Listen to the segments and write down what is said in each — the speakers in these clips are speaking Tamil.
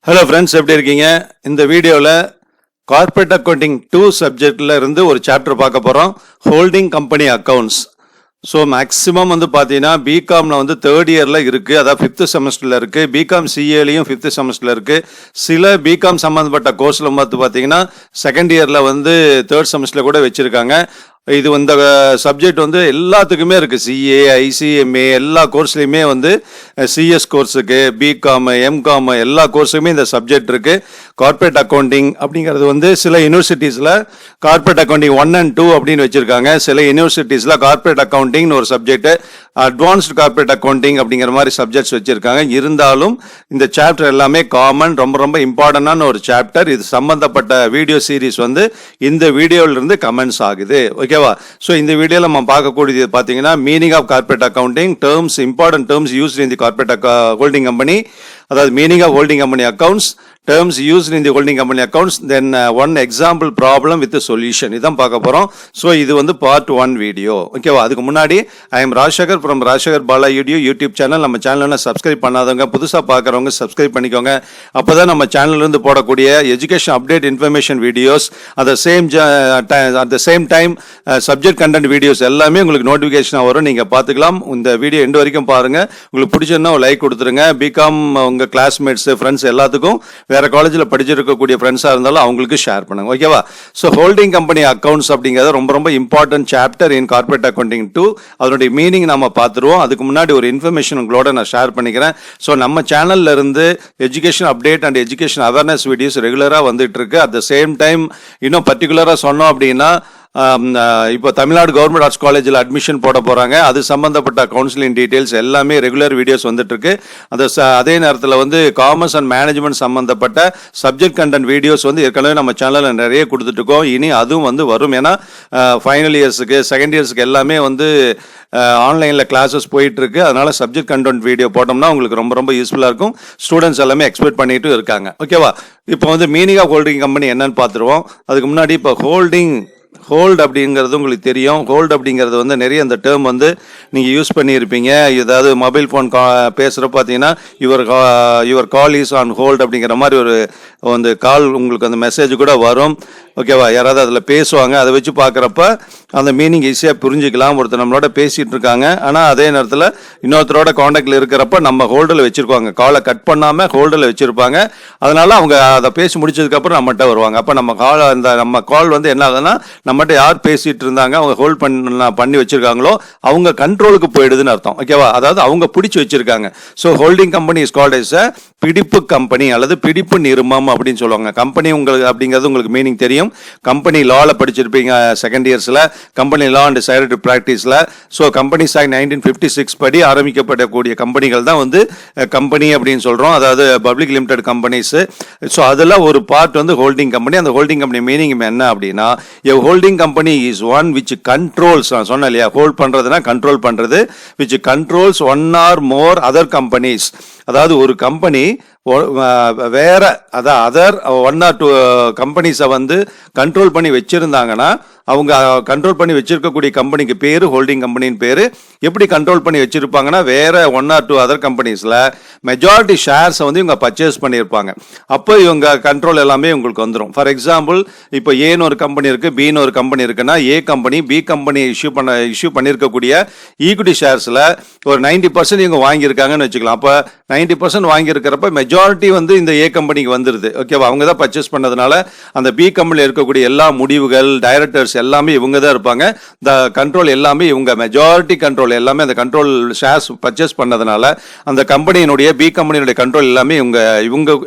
ஹலோ ஃப்ரெண்ட்ஸ், எப்படி இருக்கீங்க? இந்த வீடியோவில் கார்ப்பரேட் அக்கௌண்டிங் 2 சப்ஜெக்டில் இருந்து ஒரு சாப்டர் பார்க்க போகிறோம். Holding company accounts. So maximum பார்த்தீங்கன்னா பிகாமில் 3rd இயரில் இருக்குது, அதாவது 5th செமஸ்டரில் இருக்குது. பிகாம் சிஏலையும் 5th செமஸ்டரில் இருக்குது. சில பிகாம் சம்மந்தப்பட்ட கோர்ஸில் பார்த்தீங்கன்னா 2nd இயரில் 3rd செமஸ்டரில் கூட வச்சுருக்காங்க. இது இந்த சப்ஜெக்ட் எல்லாத்துக்குமே இருக்குது. சிஏ, ஐசிஎம்ஏ எல்லா கோர்ஸ்லையுமே சிஎஸ் கோர்ஸுக்கு, பிகாம், எம்காம் எல்லா கோர்ஸுக்குமே இந்த சப்ஜெக்ட் இருக்குது. கார்ப்பரேட் அக்கௌண்டிங் அப்படிங்கிறது சில யூனிவர்சிட்டிஸில் கார்ப்பரேட் அக்கௌண்டிங் 1 and 2 அப்படின்னு வச்சுருக்காங்க. சில யூனிவர்சிட்டிஸில் கார்ப்பரேட் அக்கௌண்டிங்னு ஒரு சப்ஜெக்ட், அட்வான்ஸ்டு கார்ப்பரேட் அக்கௌண்டிங் அப்படிங்கிற மாதிரி சப்ஜெக்ட்ஸ் வச்சுருக்காங்க. இருந்தாலும் இந்த சாப்டர் எல்லாமே காமன், ரொம்ப ரொம்ப இம்பார்ட்டண்டான ஒரு சாப்டர். இது சம்பந்தப்பட்ட வீடியோ சீரீஸ் இந்த வீடியோவிலிருந்து கமெண்ட்ஸ் ஆகுது. ஓகேவா? ஸோ இந்த வீடியோவில் நம்ம பார்க்கக்கூடியது பார்த்தீங்கன்னா meaning of corporate accounting, terms, important terms used in the corporate holding company, அதாவது meaning of holding company accounts, terms used in the holding company accounts, then one example problem with the solution. இதான் பார்க்க போறோம். ஸோ இது part 1 வீடியோ. ஓகேவா? அதுக்கு முன்னாடி I am Rajasekar from Rajasekar Bala YouTube channel. நம்ம சேனலை சப்ஸ்கிரைப் பண்ணாதவங்க, புதுசாக பார்க்குறவங்க சப்ஸ்கிரைப் பண்ணிக்கோங்க. அப்போதான் நம்ம சேனல்லேருந்து போடக்கூடிய education update information videos, at the same time subject content videos எல்லாமே உங்களுக்கு நோட்டிஃபிகேஷனாக வரும். நீங்கள் பார்த்துக்கலாம். இந்த வீடியோ எண்டு வரைக்கும் பாருங்கள். உங்களுக்கு பிடிச்சதுன்னா ஒரு லைக் கொடுத்துருங்க. பிகாம் உங்கள் கிளாஸ்மேட்ஸ், ஃப்ரெண்ட்ஸ் எல்லாத்துக்கும், வேற காலேஜில் படிச்சிருக்கக்கூடிய ஃப்ரெண்ட்ஸாக இருந்தாலும் அவங்களுக்கு ஷேர் பண்ணுங்க. ஓகேவா? ஸோ ஹோல்டிங் கம்பெனி அக்கௌண்ட்ஸ் அப்படிங்கிறது ரொம்ப ரொம்ப இம்பார்ட்டன்ட் சாப்டர் இன் கார்ப்பரேட் அக்கௌண்டிங் 2. அதனுடைய மீனிங் நம்ம பார்த்துருவோம். அதுக்கு முன்னாடி ஒரு இன்ஃபர்மேஷன் உங்களோட நான் ஷேர் பண்ணிக்கிறேன். ஸோ நம்ம சேனல்ல இருந்து education update and education awareness videos ரெகுலராக வந்துட்டு இருக்கு. அட் த சேம் டைம் இன்னும் பர்டிகுலராக சொன்னோம் அப்படின்னா, இப்போ தமிழ்நாடு கவர்மெண்ட் ஆர்ட்ஸ் காலேஜில் அட்மிஷன் போட போகிறாங்க. அது சம்மந்தப்பட்ட கவுன்சிலிங் டீட்டெயில்ஸ் எல்லாமே ரெகுலர் வீடியோஸ் வந்துட்டுருக்கு. அதே நேரத்தில் காமர்ஸ் அண்ட் மேனேஜ்மெண்ட் சம்மந்தப்பட்ட சப்ஜெக்ட் கண்டென்ட் வீடியோஸ் ஏற்கனவே நம்ம சேனலில் நிறைய கொடுத்துட்ருக்கோம். இனி அதுவும் வரும். ஏன்னா ஃபைனல் இயர்ஸுக்கு, செகண்ட் இயர்ஸுக்கு எல்லாமே ஆன்லைனில் கிளாஸஸ் போயிட்டுருக்கு. அதனால் சப்ஜெக்ட் கண்டென்ட் வீடியோ போட்டோம்னா உங்களுக்கு ரொம்ப ரொம்ப யூஸ்ஃபுல்லாக இருக்கும். ஸ்டூடெண்ட்ஸ் எல்லாமே எக்ஸ்பெக்ட் பண்ணிட்டு இருக்காங்க. ஓகேவா? இப்போ மீனிங் ஆஃப் ஹோல்டிங் கம்பெனி என்னன்னு பார்த்துருவோம். அதுக்கு முன்னாடி இப்போ ஹோல்ட் அப்படிங்கிறது உங்களுக்கு தெரியும். ஹோல்டு அப்படிங்கிறது நிறைய இந்த டேர்ம் நீங்கள் யூஸ் பண்ணியிருப்பீங்க. ஏதாவது மொபைல் ஃபோன் பேசுகிற பார்த்தீங்கன்னா your call is on hold அப்படிங்கிற மாதிரி ஒரு கால் உங்களுக்கு அந்த மெசேஜ் கூட வரும். ஓகேவா? யாராவது அதில் பேசுவாங்க. அதை வச்சு பார்க்குறப்ப அந்த மீனிங் ஈஸியாக புரிஞ்சிக்கலாம். ஒருத்தர் நம்மளோட பேசிகிட்டு இருக்காங்க, ஆனால் அதே நேரத்தில் இன்னொருத்தரோட காண்டாக்டில் இருக்கிறப்ப நம்ம ஹோல்டில் வச்சுருப்பாங்க. காலை கட் பண்ணாமல் ஹோல்டில் வச்சுருப்பாங்க. அதனால் அவங்க அதை பேசி முடிச்சதுக்கப்புறம் நம்மகிட்ட வருவாங்க. அப்போ நம்ம கால் என்ன ஆகுதுன்னா, நம்மகிட்ட யார் பேசிகிட்டு இருந்தாங்க, அவங்க ஹோல்ட் பண்ணி வச்சுருக்காங்களோ அவங்க கண்ட்ரோலுக்கு போயிடுதுன்னு அர்த்தம். ஓகேவா? அதாவது அவங்க பிடிச்சி வச்சுருக்காங்க. So holding company is called as a பிடிப்பு கம்பெனி அல்லது பிடிப்பு நிறுமம் அப்படின்னு சொல்லுவாங்க. கம்பெனி உங்களுக்கு அப்படிங்கிறது உங்களுக்கு மீனிங் தெரியும். கம்பெனி லாவில் படிச்சிருப்பீங்க செகண்ட் இயர்ஸில், கம்பெனி லா அண்ட் சைரட்டி ப்ராக்டிஸில். ஸோ கம்பெனிஸ் ஆக்ட் 1956 படி ஆரம்பிக்கப்படக்கூடிய கம்பெனிகள் தான் கம்பெனி அப்படின்னு சொல்கிறோம். அதாவது பப்ளிக் லிமிடெட் கம்பெனிஸ். ஸோ அதில் ஒரு பார்ட் ஹோல்டிங் கம்பெனி. அந்த ஹோல்டிங் கம்பெனி மீனிங் என்ன அப்படின்னா, holding company is one which controls, நான் சொன்னேன் இல்லையா, ஹோல்ட் பண்ணுறதுனா கண்ட்ரோல் பண்ணுறது, which controls 1 or more other companies. அதாவது ஒரு கம்பெனி வேற அதர் 1 or 2 கம்பெனிஸை கண்ட்ரோல் பண்ணி வச்சிருந்தாங்கன்னா, அவங்க கண்ட்ரோல் பண்ணி வச்சிருக்கக்கூடிய கம்பெனிக்கு பேர் ஹோல்டிங் கம்பெனின்னு பேர். எப்படி கண்ட்ரோல் பண்ணி வச்சிருப்பாங்கன்னா, வேற 1 or 2 அதர் கம்பெனிஸில் மெஜாரிட்டி ஷேர்ஸை இவங்க பர்ச்சேஸ் பண்ணியிருப்பாங்க. அப்போ இவங்க கண்ட்ரோல் எல்லாமே உங்களுக்கு வந்துடும். ஃபார் எக்ஸாம்பிள், இப்போ ஏன்னு ஒரு கம்பெனி இருக்குது, பின்னு ஒரு கம்பெனி இருக்குன்னா, A company B company issue பண்ணியிருக்கக்கூடிய ஈக்விட்டி ஷேர்ஸில் ஒரு 90% இவங்க வாங்கியிருக்காங்கன்னு வச்சுக்கலாம். அப்போ 90% வாங்கியிருக்கிறப்ப மெஜாரிட்டி இந்த ஏ கம்பெனிக்கு வந்துடுது. ஓகேவா? அவங்க தான் பர்ச்சேஸ் பண்ணதுனால அந்த பி கம்பெனியில் இருக்கக்கூடிய எல்லா முடிவுகள், டைரக்டர்ஸ் எல்லாமே இவங்க தான் இருப்பாங்க. இந்த கண்ட்ரோல் எல்லாமே இவங்க, மெஜாரிட்டி கண்ட்ரோல் எல்லாமே அந்த கண்ட்ரோல் ஷேர்ஸ் பர்ச்சேஸ் பண்ணதுனால அந்த கம்பெனியினுடைய பி கம்பெனியினுடைய கண்ட்ரோல் எல்லாமே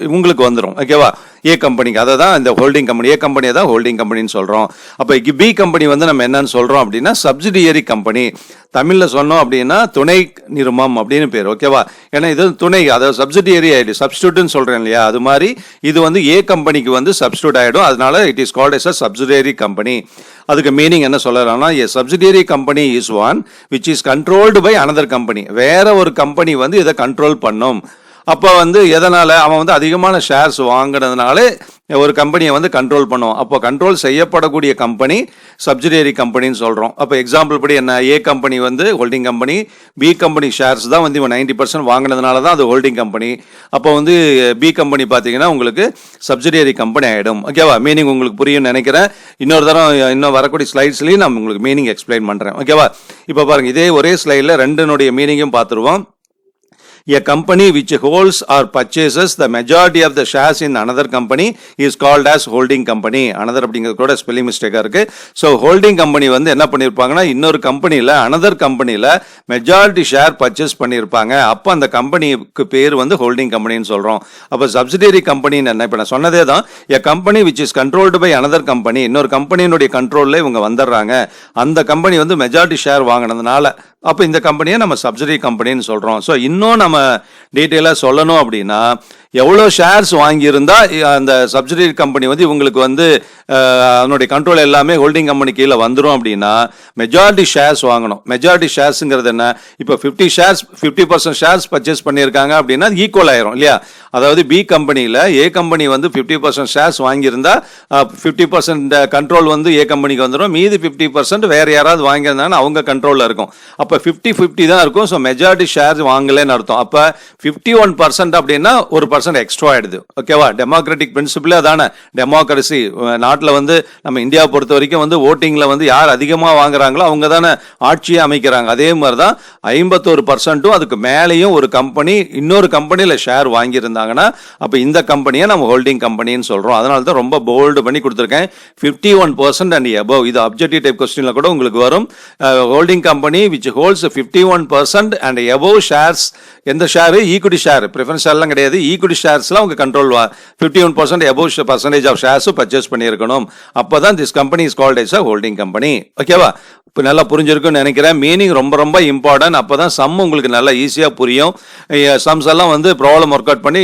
இவங்களுக்கு வந்துடும். ஓகேவா? ஏ கம்பெனிக்கு. அதை தான் இந்த ஹோல்டிங் கம்பெனி, ஏ கம்பெனியை தான் ஹோல்டிங் கம்பெனின்னு சொல்கிறோம். அப்போ பி கம்பெனி நம்ம என்னன்னு சொல்கிறோம் அப்படின்னா, சப்சிடியரி கம்பெனி. தமிழில் சொன்னோம் அப்படின்னா துணை நிறுமம் அப்படின்னு பேர். ஓகேவா? ஏன்னா இது துணை, அதாவது சப்சிடியரி ஆகிடும். சப்ஸ்டியூட்னு சொல்கிறேன் இல்லையா, அது மாதிரி இது ஏ கம்பெனிக்கு சப்ஸ்டியூட் ஆகிடும். அதனால it is called as a subsidiary company. அதுக்கு மீனிங் என்ன சொல்லலாம்னா, a subsidiary company is one which is controlled by another company. வேற ஒரு கம்பெனி இதை கண்ட்ரோல் பண்ணும். அப்போ வந்து எதனால் அவன் வந்து அதிகமான ஷேர்ஸ் வாங்கினதுனால ஒரு கம்பெனியை வந்து கண்ட்ரோல் பண்ணுவோம். அப்போ கண்ட்ரோல் செய்யப்படக்கூடிய கம்பெனி சப்சிடியரி கம்பெனின்னு சொல்கிறோம். அப்போ எக்ஸாம்பிள் படி என்ன, ஏ கம்பெனி வந்து holding company, B company shares தான் வந்து இவன் 90% வாங்கினதுனால தான் அது ஹோல்டிங் கம்பெனி. அப்போ வந்து பி கம்பெனி பார்த்தீங்கன்னா உங்களுக்கு சப்சிடியரி கம்பெனி ஆகிடும். ஓகேவா? மீனிங் உங்களுக்கு புரியும்னு நினைக்கிறேன். இன்னொரு தரம் இன்னும் வரக்கூடிய ஸ்லைட்ஸ்லேயும் நான் உங்களுக்கு மீனிங் எக்ஸ்பிளைன் பண்ணுறேன். ஓகேவா? இப்போ பாருங்கள், இதே ஒரே ஸ்லைடில் ரெண்டுனுடைய மீனிங்கும் பார்த்துருவோம். A company which holds or purchases the majority of the shares in another company is called as holding company. Another அப்படிங்கிறது கூட ஸ்பெல்லிங் மிஸ்டேக்காக இருக்கு. ஸோ ஹோல்டிங் கம்பெனி வந்து என்ன பண்ணியிருப்பாங்கன்னா, இன்னொரு கம்பெனியில் அனதர் கம்பெனியில் மெஜாரிட்டி ஷேர் பர்ச்சேஸ் பண்ணியிருப்பாங்க. அப்போ அந்த கம்பெனிக்கு பேர் வந்து ஹோல்டிங் கம்பெனின்னு சொல்கிறோம். அப்போ சப்சிடியரி கம்பெனின்னு என்ன, இப்போ நான் சொன்னதே தான். A company which is controlled by another company, இன்னொரு கம்பெனியினுடைய கண்ட்ரோலில் இவங்க வந்துடுறாங்க. அந்த கம்பெனி வந்து மெஜாரிட்டி ஷேர் வாங்கினதுனால அப்போ இந்த கம்பெனியை நம்ம சப்சிடரி கம்பெனின்னு சொல்கிறோம். ஸோ இன்னும் நம்ம டீட்டெயிலாக சொல்லணும் அப்படின்னா, எவ்வளோ ஷேர்ஸ் வாங்கியிருந்தா அந்த சப்சிடரி கம்பெனி வந்து இவங்களுக்கு வந்து அதனுடைய கண்ட்ரோல் எல்லாமே ஹோல்டிங் கம்பெனி கீழே வந்துடும் அப்படின்னா மெஜாரிட்டி ஷேர்ஸ் வாங்கணும். மெஜாரிட்டி ஷேர்ஸுங்கிறது என்ன, இப்போ 50% ஷேர்ஸ் பர்ச்சேஸ் பண்ணியிருக்காங்க அப்படின்னா ஈக்குவல் ஆயிரும் இல்லையா? அதாவது பி கம்பெனியில் ஏ கம்பெனி வந்து 50% ஷேர்ஸ் வாங்கியிருந்தா 50% கண்ட்ரோல் வந்து ஏ கம்பெனிக்கு வந்துடும். மீதி 50% வேறு யாராவது வாங்கியிருந்தாங்கன்னா அவங்க கண்ட்ரோலில் இருக்கும். அப்போ 50-50 தான் இருக்கும். ஸோ மெஜாரிட்டி ஷேர்ஸ் வாங்கலேன்னு அர்த்தம். அப்போ 51% அப்படின்னா 1% எக்ஸ்ட்ரா ஆயிடுது. ஓகேவா? டெமோக்ராட்டிக் பிரின்சிபிளே அதானே, டெமோக்ரஸி. நாட்டில் வந்து நம்ம இந்தியாவை பொறுத்த வரைக்கும் வந்து ஓட்டிங்கில் வந்து யார் அதிகமாக வாங்குறாங்களோ அவங்க தானே ஆட்சியை அமைக்கிறாங்க. அதே மாதிரி தான் 51% அதுக்கு மேலேயும் ஒரு கம்பெனி இன்னொரு கம்பெனியில் ஷேர் வாங்கியிருந்தாங்கன்னா அப்போ இந்த கம்பெனியை நம்ம ஹோல்டிங் கம்பெனின்னு சொல்கிறோம். அதனால தான் ரொம்ப போல்டு பண்ணி கொடுத்துருக்கேன் 51% அண்ட் எபவ். இது அப்ஜெக்டிவ் டைப் கொஸ்டினில் கூட உங்களுக்கு வரும். Holding company which holds 51% and above shares. எந்த ஷேர்? ஈக்விட்டி ஷேர், ப்ரிஃபரன்ஸ் ஷேர்லாம் கிடையாது. ஈக்விட்டி ஷேர்ஸ்லாம் அவங்க கண்ட்ரோல் 51% எபவ் பர்சன்டேஜ் ஆஃப் ஷேர்ஸும் பர்ச்சேஸ் பண்ணியிருக்கணும். அப்போ தான் this company is called as a holding company. ஓகேவா? இப்போ நல்லா புரிஞ்சிருக்குன்னு நினைக்கிறேன். மீனிங் ரொம்ப ரொம்ப இம்பார்ட்டன்ட். அப்போ தான் சம் உங்களுக்கு நல்லா ஈஸியாக புரியும். சம்ஸ் எல்லாம் வந்து ப்ராப்ளம் ஒர்க் அவுட் பண்ணி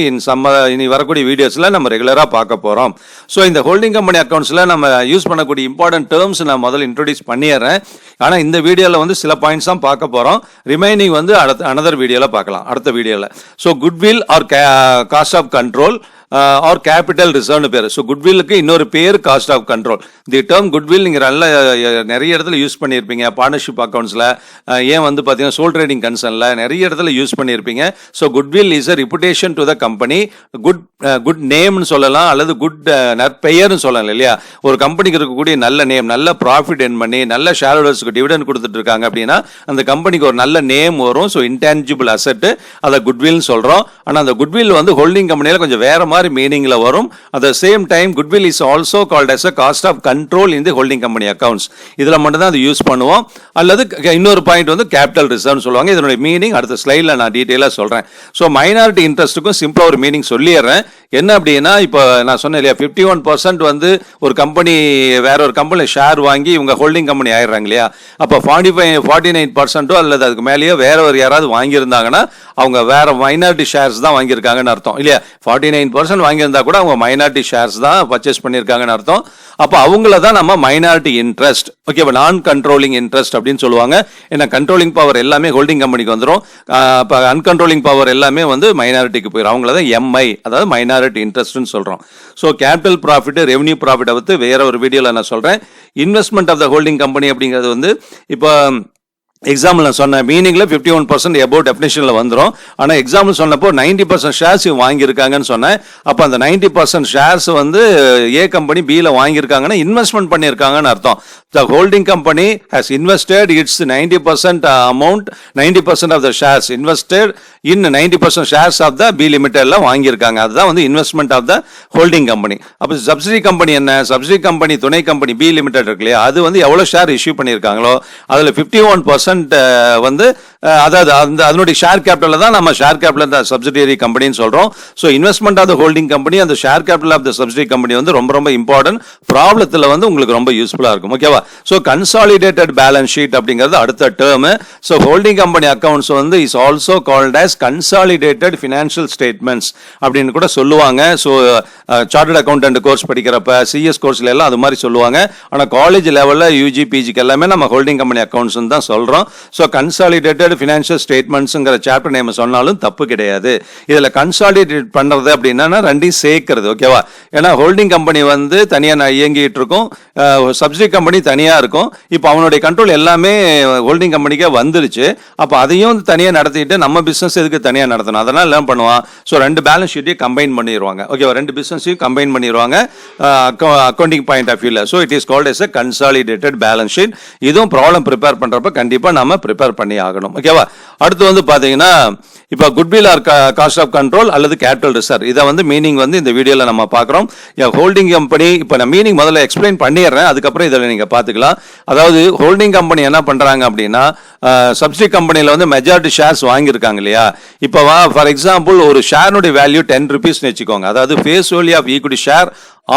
இனி வரக்கூடிய வீடியோஸில் நம்ம ரெகுலராக பார்க்க போகிறோம். ஸோ இந்த ஹோல்டிங் கம்பெனி அக்கௌண்ட்ஸில் நம்ம யூஸ் பண்ணக்கூடிய இம்பார்ட்டன்ட் டேர்ம்ஸ் நான் முதல்ல இன்ட்ரோடியூஸ் பண்ணிடுறேன். ஆனால் இந்த வீடியோவில் வந்து சில பாயிண்ட்ஸ் தான் பார்க்க போகிறோம். ரிமைனிங் வந்து அனதர் வீடியோவில் பார்க்கலாம், அடுத்த வீடியோவில். So goodwill or cost of control or capital ரிசர்வ்னு பேர். ஸோ குட்வில்லுக்கு இன்னொரு பேர் cost of control. The term goodwill நீங்கள் நல்ல நிறைய இடத்துல யூஸ் பண்ணியிருப்பீங்க. பார்ட்னர்ஷிப் அக்கௌண்ட்ஸில், ஏன் வந்து பார்த்தீங்கன்னா சோல் ட்ரேடிங் கன்சர்னில் நிறைய இடத்துல யூஸ் பண்ணியிருப்பீங்க. So goodwill is a reputation to the company. Good நேம்னு சொல்லலாம், அல்லது குட் நற்பெயர்னு சொல்லலாம் இல்லையா? ஒரு கம்பெனிக்கு இருக்கக்கூடிய நல்ல நேம், நல்ல ப்ராஃபிட் எர்ன் பண்ணி நல்ல ஷேர் ஹோல்டர்ஸ்க்கு டிவிடெண்ட் கொடுத்துட்டு இருக்காங்க அப்படின்னா அந்த கம்பெனிக்கு ஒரு நல்ல நேம் வரும். ஸோ இன்டான்ஜிபிள் அசெட், அதை குட்வில்னு சொல்கிறோம். ஆனால் அந்த குட்வில் வந்து ஹோல்டிங் கம்பெனியில் கொஞ்சம் வேற மாதிரி மீனிங்ல வரும். at the same time goodwill is also called as a cost of control in the holding company accounts. இதுல மட்டும் தான் அது யூஸ் பண்ணுவோம். அல்லது இன்னொரு பாயிண்ட் வந்து கேபிட்டல் ரிசர்வ் சொல்லுவாங்க. இதனுடைய மீனிங் அடுத்த ஸ்லைட்ல நான் டீடைலா சொல்றேன். ஸோ மைனாரிட்டி இன்ட்ரெஸ்ட்டுக்கும் சிம்பிளா ஒரு மீனிங் சொல்லிடுறேன். என்ன அப்படின்னா, இப்போ நான் சொன்னேன் இல்லையா, 51% வந்து ஒரு கம்பெனி வேற ஒரு கம்பெனியில் ஷேர் வாங்கி இவங்க ஹோல்டிங் கம்பெனி ஆயிடுறாங்க இல்லையா? அப்போ 49% அல்லது அதுக்கு மேலேயோ வேற ஒரு யாராவது வாங்கியிருந்தாங்கன்னா அவங்க வேற மைனாரிட்டி ஷேர்ஸ் தான் வாங்கியிருக்காங்கன்னு அர்த்தம் இல்லையா? 49% வாங்கியிருந்தா கூட அவங்க மைனாரிட்டி ஷேர்ஸ் தான் பர்ச்சேஸ் பண்ணியிருக்காங்கன்னு அர்த்தம். அப்போ அவங்கள தான் நம்ம மைனாரிட்டி இன்ட்ரெஸ்ட், ஓகே, நான் கண்ட்ரோலிங் இன்ட்ரெஸ்ட் அப்படின்னு சொல்லுவாங்க. ஏன்னா கண்ட்ரோலிங் பவர் எல்லாமே ஹோல்டிங் கம்பெனிக்கு வந்துடும். இப்போ அன்கண்ட்ரோலிங் பவர் எல்லாமே வந்து மைனாரிட்டிக்கு போயிடும். அவங்கள தான் எம்ஐ, அதாவது மைனாரிட்டி இன்ட்ரெஸ்ட்னு சொல்கிறோம். ஸோ கேபிட்டல் ப்ராஃபிட், ரெவன்யூ ப்ராஃபிட்டை பற்றி வேற ஒரு வீடியோவில் நான் சொல்கிறேன். Investment of the holding company அப்படிங்கிறது வந்து இப்போ எக்ஸாம்பிள் நான் சொன்ன மீனிங்ல 51% எபோவ் டெஃபினிஷன்ல வந்துடும். ஆனால் எக்ஸாம்பிள் சொன்னப்போ 90% ஷேர்ஸ் வாங்கியிருக்காங்கன்னு சொன்னேன். அப்போ அந்த 90% ஷேர்ஸ் வந்து ஏ கம்பெனி பியில் வாங்கியிருக்காங்கன்னா இன்வெஸ்ட்மெண்ட் பண்ணியிருக்காங்கன்னு அர்த்தம். The holding company has invested its 90% amount, 90% of the shares invested in 90% shares of the P லிமிடெட்ல வாங்கியிருக்காங்க. அதுதான் வந்து investment of the holding company. அப்போ சப்சிடி கம்பெனி என்ன? சப்சிடி கம்பெனி துணை கம்பெனி பி லிமிடெட் இருக்கு இல்லையா, அது வந்து எவ்வளோ ஷேர் இஷ்யூ பண்ணியிருக்காங்களோ அதில் 51% வந்து அதாவது அதனுடைய ஷேர் கேபிட்டல் தான் நம்ம ஷேர் கேபிட்டல் ஆஃப் சப்சிடியரி கம்பெனின்னு சொல்றோம். So investment of the holding company, அந்த share capital of the subsidiary company வந்து ரொம்ப ரொம்ப இம்பார்ட்டன்ட். ப்ராப்ளத்தில் வந்து உங்களுக்கு ரொம்ப யூஸ்ஃபுல்லாக இருக்கும். ஓகேவா? ஸோ கன்சாலிடேட்டட் பேலன்ஸ் ஷீட் அப்படிங்கிறது அடுத்த term. So holding company accounts வந்து is also called as consolidated financial statements அப்படின்னு கூட சொல்லுவாங்க. ஸோ சார்ட்டர்ட் அக்கௌண்டன்ட் கோர்ஸ் படிக்கிறப்ப சிஎஸ் கோர்ஸ்ல எல்லாம் அது மாதிரி சொல்லுவாங்க. ஆனால் காலேஜ் லெவலில் யூஜி பிஜிக்கு எல்லாமே நம்ம ஹோல்டிங் கம்பெனி அக்கௌண்ட்ஸ் தான் சொல்றோம். போகிறோம். ஸோ கன்சாலிடேட்டட் ஃபினான்ஷியல் ஸ்டேட்மெண்ட்ஸுங்கிற சாப்டர் நேம் சொன்னாலும் தப்பு கிடையாது. இதில் கன்சாலிடேட் பண்ணுறது அப்படின்னா ரெண்டையும் சேர்க்கறது, ஓகேவா? ஏன்னா ஹோல்டிங் கம்பெனி வந்து தனியாக இயங்கிட்டு இருக்கும், சப்சிடி கம்பெனி தனியாக இருக்கும். இப்போ அவனுடைய கண்ட்ரோல் எல்லாமே ஹோல்டிங் கம்பெனிக்கே வந்துருச்சு. அப்போ அதையும் தனியாக நடத்திட்டு நம்ம பிஸ்னஸ் எதுக்கு தனியாக நடத்தணும்? அதனால் என்ன பண்ணுவான், ஸோ ரெண்டு பேலன்ஸ் ஷீட்டையும் கம்பைன் பண்ணிடுவாங்க, ஓகேவா? ரெண்டு பிஸ்னஸையும் கம்பைன் பண்ணிடுவாங்க அக்கௌண்டிங் பாயிண்ட் ஆஃப் வியூவில். So it is called S a consolidated balance sheet. இதுவும் ப்ராப்ளம் ப்ரிப்பேர் பண்ணுறப்ப கண்டிப்பாக நம்ம ப்ரிப்பேர் பண்ணி ஆகணும், ஓகேவா? அடுத்து வந்து பார்த்தீங்கன்னா இப்போ goodwill or cost of control அல்லது கேபிட்டல் ரிசர்வ், இதை வந்து மீனிங் வந்து இந்த வீடியோவில் நம்ம பார்க்குறோம். ஹோல்டிங் கம்பெனி இப்போ நான் மீனிங் முதல்ல எக்ஸ்பிளைன் பண்ணிடுறேன், அதுக்கப்புறம் இதில் நீங்கள் பார்த்துக்கலாம். அதாவது ஹோல்டிங் கம்பெனி என்ன பண்ணுறாங்க அப்படின்னா, சப்சிடி கம்பெனியில் வந்து மெஜாரிட்டி ஷேர்ஸ் வாங்கியிருக்காங்க இல்லையா? இப்போ ஃபார் எக்ஸாம்பிள் ஒரு ஷேர்னுடைய வேல்யூ 10 rupees வச்சுக்கோங்க. அதாவது face value of equity share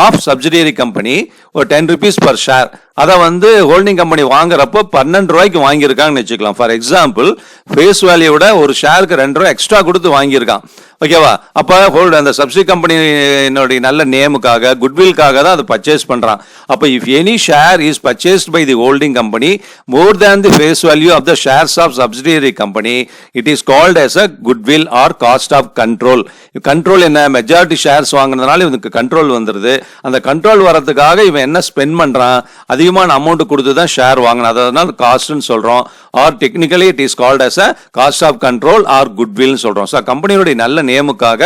of subsidiary company ஒரு 10 rupees பர் ஷேர். அதை வந்து ஹோல்டிங் கம்பெனி வாங்குறப்போ 12 ரூபாய்க்கு வாங்கியிருக்காங்கன்னு வச்சுக்கலாம். ஃபார் எக்ஸாம்பிள் ஃபேஸ் வேல்யூவோட ஒரு ஷேருக்கு 2 ரூபாய் எக்ஸ்ட்ரா கொடுத்து வாங்கியிருக்கான், ஓகேவா? அப்போ அந்த சப்சிடி கம்பெனியினுடைய நல்ல நேமுக்காக குட்வில்காக தான் அதை பர்ச்சேஸ் பண்ணுறான். அப்போ if any share is purchased by the holding company more than the face value of the shares of subsidiary company it is called as a goodwill or cost of control. Control என்ன, மெஜாரிட்டி ஷேர்ஸ் வாங்கினதுனால இவனுக்கு கண்ட்ரோல் வந்துடுது. அந்த கண்ட்ரோல் வரதுக்காக இவன் என்ன ஸ்பெண்ட் பண்ணுறான், அதிகமான அமௌண்ட் கொடுத்து தான் ஷேர் வாங்கினான், அதனால காஸ்ட்னு சொல்கிறோம். Or technically it is called as a cost of control or குட்வில்னு சொல்கிறோம். ஸோ கம்பெனியோடைய நல்ல நேமுக்காக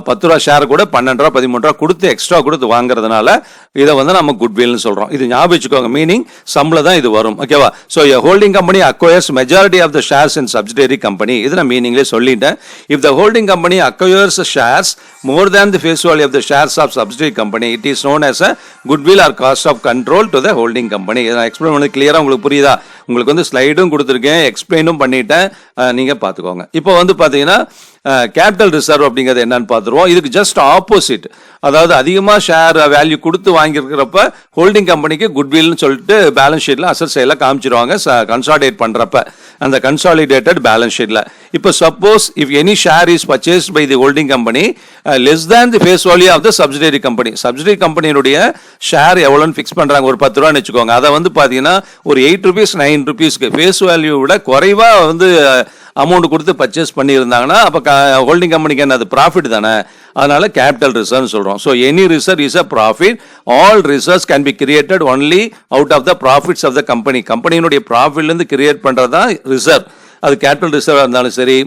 10 ரூபா ஷேர் கூட 12 ரூபா 13 ரூபா கொடுத்து எக்ஸ்ட்ரா கொடுத்து வாங்குறதுனால இதை வந்து நம்ம குட்வில்னு சொல்கிறோம். இது ஞாபகம் வச்சுக்கோங்க, மீனிங் சம்ல தான் இது வரும், ஓகேவா? So holding company acquires majority of the shares in subsidiary company, இது நான் மீனிங்லேயே சொல்லிட்டேன். If the holding company acquires shares more than the face value of the shares of subsidiary company it is known as a goodwill or cost of control to the holding company. இதை நான் எக்ஸ்பிளைன் பண்ணி கிளியராக உங்களுக்கு புரியுதா? உங்களுக்கு வந்து ஸ்லைடும் கொடுத்துருக்கேன், எக்ஸ்பிளைனும் பண்ணிட்டேன், நீங்கள் பார்த்துக்கோங்க. இப்போ வந்து பார்த்தீங்கன்னா கேபிட்டல் ரிசர்வ் அப்படிங்கிறது என்னன்னு பார்த்துருவோம். இதுக்கு ஜஸ்ட் ஆப்போசிட், அதாவது அதிகமாக ஷேர் வேல்யூ கொடுத்து வாங்கியிருக்கிறப்ப ஹோல்டிங் கம்பெனிக்கு குட்வில்னு சொல்லிட்டு பேலன்ஸ் ஷீட்டில் அசட் சைடில் காமிச்சிருவாங்க கன்சாலிடேட் பண்ணுறப்ப அந்த கன்சாலிடேட்டட் பேலன்ஸ் ஷீட்டில். இப்போ suppose if any share is purchased by the holding company less than the face value of the subsidiary company, subsidiary கம்பெனியுடைய ஷேர் எவ்வளோன்னு ஃபிக்ஸ் பண்ணுறாங்க, ஒரு 10 ரூபான்னு வச்சுக்கோங்க. அதை வந்து பார்த்தீங்கன்னா ஒரு 8 rupees 9 rupeesக்கு ஃபேஸ் வேல்யூ விட குறைவாக வந்து அமௌண்ட் கொடுத்து பர்ச்சேஸ் பண்ணியிருந்தாங்கன்னா அப்போ ஹோல்டிங் கம்பெனிக்கு என்ன, அது ப்ராஃபிட் தானே, அதனால கேபிட்டல் ரிசர்வ்னு சொல்கிறோம். So any reserve is a profit. All reserves can be created only out of the profits of the company. கம்பெனியினுடைய ப்ராஃபிட்லேருந்து கிரியேட் பண்ணுறது தான் ரிசர்வ். அது கேபிட்டல் ரிசர்வாக இருந்தாலும் சரி,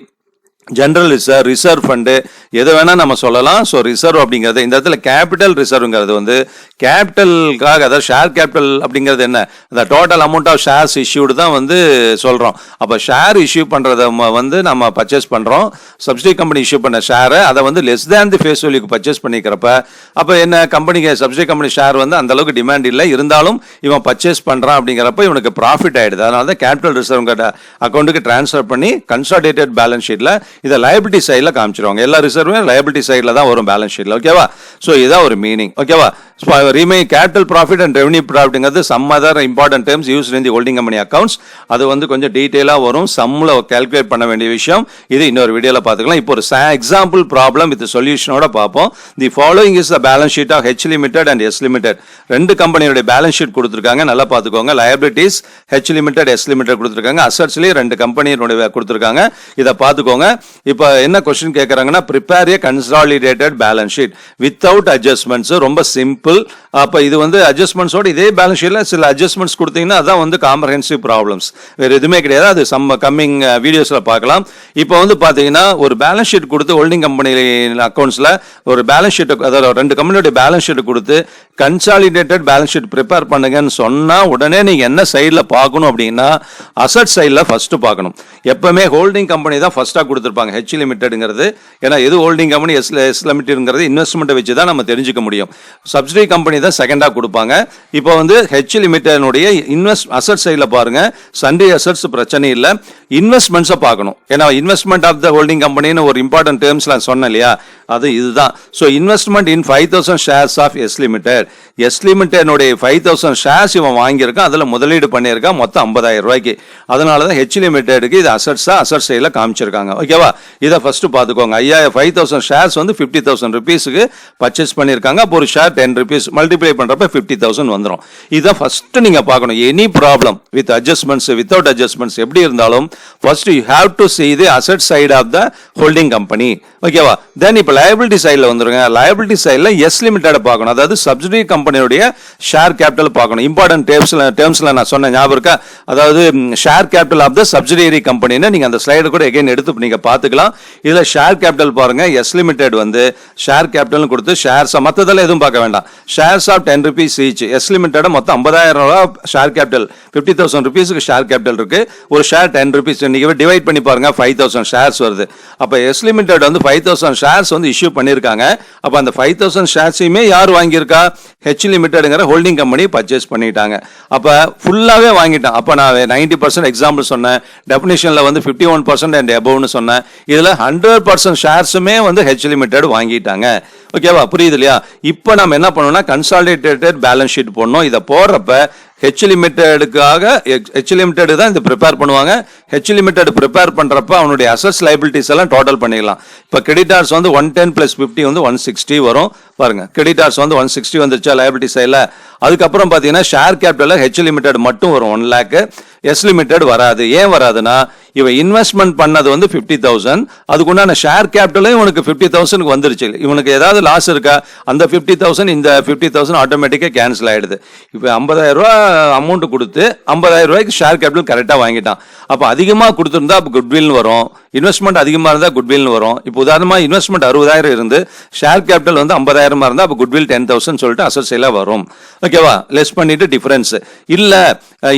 ஜென்ரல் ரிசர்வ், ரிசர்வ் ஃபண்டு, எதை வேணால் நம்ம சொல்லலாம். ஸோ ரிசர்வ் அப்படிங்கிறது இந்த இடத்துல கேபிட்டல் ரிசர்வ்ங்கிறது வந்து கேபிட்டலுக்காக, அதாவது ஷேர் கேபிட்டல் அப்படிங்கிறது என்ன, அந்த total amount of shares issued தான் வந்து சொல்கிறோம். அப்போ ஷேர் இஷ்யூ பண்ணுறத வந்து நம்ம பர்ச்சேஸ் பண்ணுறோம், சப்சிடி கம்பெனி இஷ்யூ பண்ண ஷேரை அதை வந்து லெஸ் தேன் தி ஃபேஸ் வேல்யூக்கு பர்ச்சேஸ் பண்ணிக்கிறப்ப அப்போ என்ன, கம்பெனிக்கு சப்சிடி கம்பெனி ஷேர் வந்து அந்தளவுக்கு டிமாண்ட் இல்லை, இருந்தாலும் இவன் பர்ச்சேஸ் பண்ணுறான் அப்படிங்கிறப்ப இவனுக்கு ப்ராஃபிட் ஆகிடுது. அதனால தான் கேபிட்டல் ரிசர்வ்ங்கிற அக்கௌண்ட்டுக்கு ட்ரான்ஸ்ஃபர் பண்ணி கன்சாலிடேட்டட் பேலன்ஸ் ஷீட்டில் இதை லைபிலிட்டி சைடில் காமிச்சிருவாங்க. எல்லா ரிசர்வும் லைபிலிட்டி சைடில் தான் வரும் பேலன்ஸ் ஷீட்டில், ஓகேவா? ஸோ இதான் ஒரு மீனிங், ஓகேவா? Remain capital profit and revenue ப்ராஃபிட்ங்கிறது some other important terms used in the holding company accounts. அது வந்து கொஞ்சம் டீட்டெயிலாக வரும், சம்மில் கால்குலேட் பண்ண வேண்டிய விஷயம். இது இன்னொரு வீடியோவில் பார்த்துக்கலாம். இப்போ ஒரு எக்ஸாம்பிள் ப்ராப்ளம் வித் சொல்யூஷனோட பார்ப்போம். The following is the balance sheet of H limited and S limited. ரெண்டு கம்பெனியோட பேலன்ஸ் ஷீட் கொடுத்துருக்காங்க, நல்லா பார்த்துக்கோங்க. Liabilities H limited S limited கொடுத்துருக்காங்க, அசட்ஸ்லேயே ரெண்டு கம்பெனியோட கொடுத்துருக்காங்க, இதை பார்த்துக்கோங்க. இப்போ என்ன கொஸ்டின் கேட்குறாங்கன்னா, ப்ரிப்பேர் ஏ consolidated balance sheet without adjustments. ரொம்ப சிம்பிள். அப்போ இது வந்து அட்ஜஸ்ட்மெண்ட்ஸோட இதே பேலன்ஸ் ஷீட்டில் சில அட்ஜஸ்ட்மெண்ட்ஸ் கொடுத்தீங்கன்னா அதான் வந்து காம்ப்ரஹென்சிவ் ப்ராப்ளம்ஸ், வேறு எதுவுமே கிடையாது. அது கம்மிங் வீடியோஸில் பார்க்கலாம். இப்போ வந்து பார்த்தீங்கன்னா ஒரு பேலன்ஸ் ஷீட் கொடுத்து ஹோல்டிங் கம்பெனி அக்கௌண்ட்ஸில் ஒரு பேலன்ஸ் ஷீட், அதாவது ரெண்டு கம்பெனியோட பேலன்ஸ் ஷீட் கொடுத்து கன்சாலிடேட்டட் பேலன்ஸ் ஷீட் ப்ரிப்பேர் பண்ணுங்கன்னு சொன்னால் உடனே நீங்கள் என்ன சைடில் பார்க்கணும் அப்படின்னா அசட் சைடில் ஃபஸ்ட்டு பார்க்கணும். எப்பவுமே ஹோல்டிங் கம்பெனி தான் ஃபஸ்ட்டாக கொடுத்துருப்பாங்க ஹெச் லிமிடெட்ங்கிறது. ஏன்னா எது ஹோல்டிங் கம்பெனி எஸ் லிமிடெட்ங்கிறது இன்வெஸ்ட்மெண்ட்டை வச்சு தான் நம்ம தெரிஞ்சுக்க முடியும். சப்சிடி கம்பெனி தான் செகண்டாக கொடுப்பாங்க. இப்போ வந்து ஹெச் லிமிடெட்னுடைய அசட் சைடில் பாருங்கள், சண்டே அசட்ஸ் பிரச்சனை இல்லை, இன்வெஸ்ட்மெண்ட்ஸை பார்க்கணும். ஏன்னா இன்வெஸ்ட்மெண்ட் ஆஃப் த ஹோல்டிங் கம்பெனின்னு ஒரு இம்பார்ட்டன்ட் டேர்ம்ஸ்ல சொன்னேன் இல்லையா, அது இதுதான். So investment in 5000 shares of S limited. S லிமிடெட்னுடைய 5000 ஷேர்ஸ் இவன் வாங்கியிருக்கான், அதில் முதலீடு பண்ணியிருக்கான் மொத்தம் 50,000 ரூபாய்க்கு. அதனால தான் ஹெச் லிமிடெடுக்கு இது அசட்ஸாக அசட் சைடில் காமிச்சிருக்காங்க, ஓகேவா? இதை ஃபர்ஸ்ட் பார்த்துக்கோங்க. 5000 ஷேர்ஸ் வந்து 50,000 ருபீஸுக்கு பர்ச்சேஸ் பண்ணியிருக்காங்க. அப்போ ஒரு ஷேர் 10 rupees மல்டிப்ளை பண்றப்ப 50,000 வந்துரும். இதான் ஃபர்ஸ்ட் நீங்க பார்க்கணும். Any problem with adjustments without adjustments எப்படி இருந்தாலும் first you have to see the asset side of the holding company. ஓகேவா? தென் இப்போ liability சைடில் வந்துருங்க. liability சைடில் எஸ் லிமிடெட் பார்க்கணும். அதாவது சப்சிடரி கம்பெனியோடைய ஷேர் கேபிட்டல் பார்க்கணும். இம்பார்ட்டன்ட் டேர்ம்ஸ்ல நான் சொன்ன ஞாபகம் இருக்கா? அதாவது share capital of the subsidiary கம்பெனின்னு நீங்க அந்த ஸ்லைடு கூட எகைன் எடுத்து நீங்க பார்த்துக்கலாம். இதுல ஷேர் கேபிட்டல் பாருங்க. எஸ் லிமிடெட் வந்து ஷேர் கேபிட்டல் கொடுத்து ஷேர்ஸ் மற்றதெல்லாம் எதுவும் பார்க்க வேண்டாம். Shares of 10 rupees each. S limited மொத்தம் 50,000 ரூபாய் ஷேர் கேபிட்டல், 50,000 rupeesக்கு ஷேர் கேபிட்டல் இருக்கு. ஒரு ஷேர் 10 rupees. நீங்க டிவைட் பண்ணி பாருங்க, 5,000 ஷேர்ஸ் வருது. அப்ப எஸ் லிமிடெட் வந்து 5,000 ஷேர்ஸ் வந்து இஷ்யூ பண்ணிருக்காங்க. அப்ப அந்த 5,000 ஷேர்ஸையுமே யார் வாங்கியிருக்கா? ஹெச் லிமிடெட்ங்கிற ஹோல்டிங் கம்பெனி பர்ச்சேஸ் பண்ணிட்டாங்க. அப்ப ஃபுல்லாவே வாங்கிட்டான். அப்ப நான் 90% எக்ஸாம்பிள் சொன்னேன். டெபினிஷன்ல வந்து 51% அண்ட் அபவ்னு சொன்னேன். இதுல 100% ஷேர்ஸுமே வந்து ஹெச் லிமிடெட் வாங்கிட்டாங்க. ஓகேவா? புரியுது இல்லையா? இப்போ நம்ம என்ன பண்ணணும்னா கன்சாலிடேட்டட் பேலன்ஸ் ஷீட் போடணும். இதை போடுறப்ப ஹெச் லிமிடெடுக்காக ஹெச் லிமிடெட் தான் இது ப்ரிப்பேர் பண்ணுவாங்க. ஹெச் லிமிடெட் ப்ரிப்பேர் பண்றப்ப அவனுடைய அசட்ஸ் லைபிலிட்டிஸ் எல்லாம் டோட்டல் பண்ணிடலாம். இப்போ கிரெடிட்டார்ஸ் வந்து 110 + 50 வந்து 160 வரும். பாருங்க, கிரெடிட்டார்ஸ் வந்து 160 வந்துருச்சா லைபிலிட்டி சைடில். அதுக்கப்புறம் பார்த்தீங்கன்னா ஷேர் கேபிட்டல் ஹெச் லிமிடெட் மட்டும் வரும் 1 lakh. எஸ் லிமிடெட் வராது. ஏன் வராதுன்னா இவன் இன்வெஸ்ட்மெண்ட் பண்ணது வந்து 50,000, அதுக்குண்டான ஷேர் கேபிட்டலும் இவனுக்கு 50,000 வந்துருச்சு. இவனுக்கு ஏதாவது லாஸ் இருக்கா? அந்த 50,000 இந்த 50,000 ஆட்டோமேட்டிக்காக கேன்சல் ஆயிடுது. இப்போ 50,000 ரூபா அமௌண்ட் கொடுத்து 50,000 ரூபாய்க்கு ஷேர் கேபிட்டல் கரெக்டாக வாங்கிட்டான். அப்போ அதிகமாக கொடுத்துருந்தா அப்போ குட்வில்னு வரும். இன்வெஸ்ட்மெண்ட் அதிகமாக இருந்தால் குட்வில்னு வரும். இப்போ உதாரணமாக இன்வெஸ்ட்மெண்ட் 60,000 இருந்து ஷேர் கேபிட்டல் வந்து 50,000 இருந்தால் அப்போ குட்வில் 10,000 சொல்லிட்டு அசட்ஸ் எல்லாம் வரும். ஓகேவா? லெஸ் பண்ணிட்டு டிஃபரன்ஸ் இல்லை.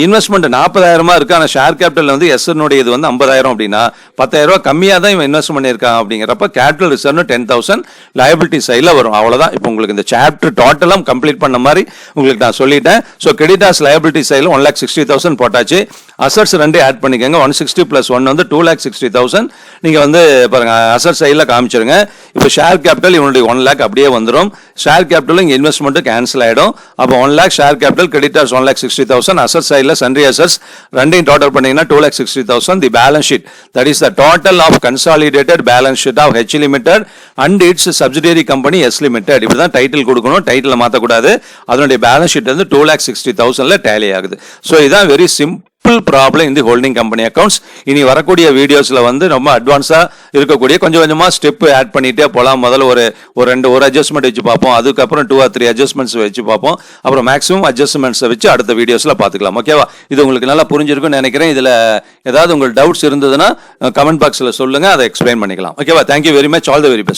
இன்வெஸ்ட்மெண்ட் 40,000 இருக்கு, ஆனால் ஷேர் கேபிட்டல் வந்து எஸ்னுடைய இது வந்து 50,000 அப்படின்னா 10,000 ரூபாய் கம்மியாக தான் இவன் இன்வெஸ்ட் பண்ணியிருக்கான். அப்படிங்கிறப்ப கேபிட்டல் ரிசர்வ்னு 10,000 லைபிலிட்டி சைடில் வரும். அவ்வளோதான். இப்போ உங்களுக்கு இந்த சாப்டர் டோட்டலாக கம்ப்ளீட் பண்ண மாதிரி உங்களுக்கு நான் சொல்லிட்டேன். ஸோ கிரெடிட்டார்ஸ் லைபிலிட்டி சைடில் 1,60,000 போட்டாச்சு. அசட்ஸ் ரெண்டு ஆட் பண்ணிக்கோங்க. 160 + 1 வந்து 2,60,000 நீங்கள் வந்து பாருங்க அசட் சைடில் காமிச்சிருங்க. இப்போ ஷேர் கேபிட்டல் இவனுடைய 1 lakh அப்படியே வந்துடும். ஷேர் கேபிட்டல் இங்கே இன்வெஸ்ட்மெண்ட் கேன்சல் ஆகிடும். அப்போ 1 lakh share capital, creditors 1,60,000, asset சைடில் சன்ரி அசட்ஸ் ரெண்டையும் டோட்டல் பண்ணீங்கன்னா 2,60,000. The balance sheet, that is the total of consolidated balance sheet of H limited and its subsidiary company S limited. இப்படி தான் டைட்டில் கொடுக்கணும். டைட்டில் மாற்றக்கூடாது. அதனுடைய பேலன்ஸ் ஷீட் வந்து 2,60,000 டேலி ஆகுது. ஸோ இதான் வெரி சிம்பிள் ப்ராப்ளம் இந்த ஹோல்டிங் கம்பெனி அக்கௌண்ட்ஸ். இனி வரக்கூடிய வீடியோஸ்ல வந்து ரொம்ப அட்வான்ஸா இருக்கக்கூடிய கொஞ்சம் கொஞ்சமா ஸ்டெப் ஆட் பண்ணிட்டே போகலாம். முதல்ல ஒரு அட்ஜஸ்ட்மெண்ட் வச்சு பார்ப்போம். அதுக்கப்புறம் 2 or 3 அட்ஜஸ்ட்மெண்ட்ஸ் வச்சு பார்ப்போம். அப்புறம் மேக்ஸிமம் அட்ஜஸ்ட்மெண்ட்ஸை வச்சு அடுத்த வீடியோஸ்ல பார்த்துக்கலாம். ஓகேவா? இது உங்களுக்கு நல்லா புரிஞ்சிருக்கும்னு நினைக்கிறேன். இதுல ஏதாவது உங்களுக்கு டவுட்ஸ் இருந்ததுன்னா கமெண்ட் பாக்ஸ்ல சொல்லுங்க, அதை எக்ஸ்பிளைன் பண்ணிக்கலாம். ஓகேவா? Thank you very much. All the very best.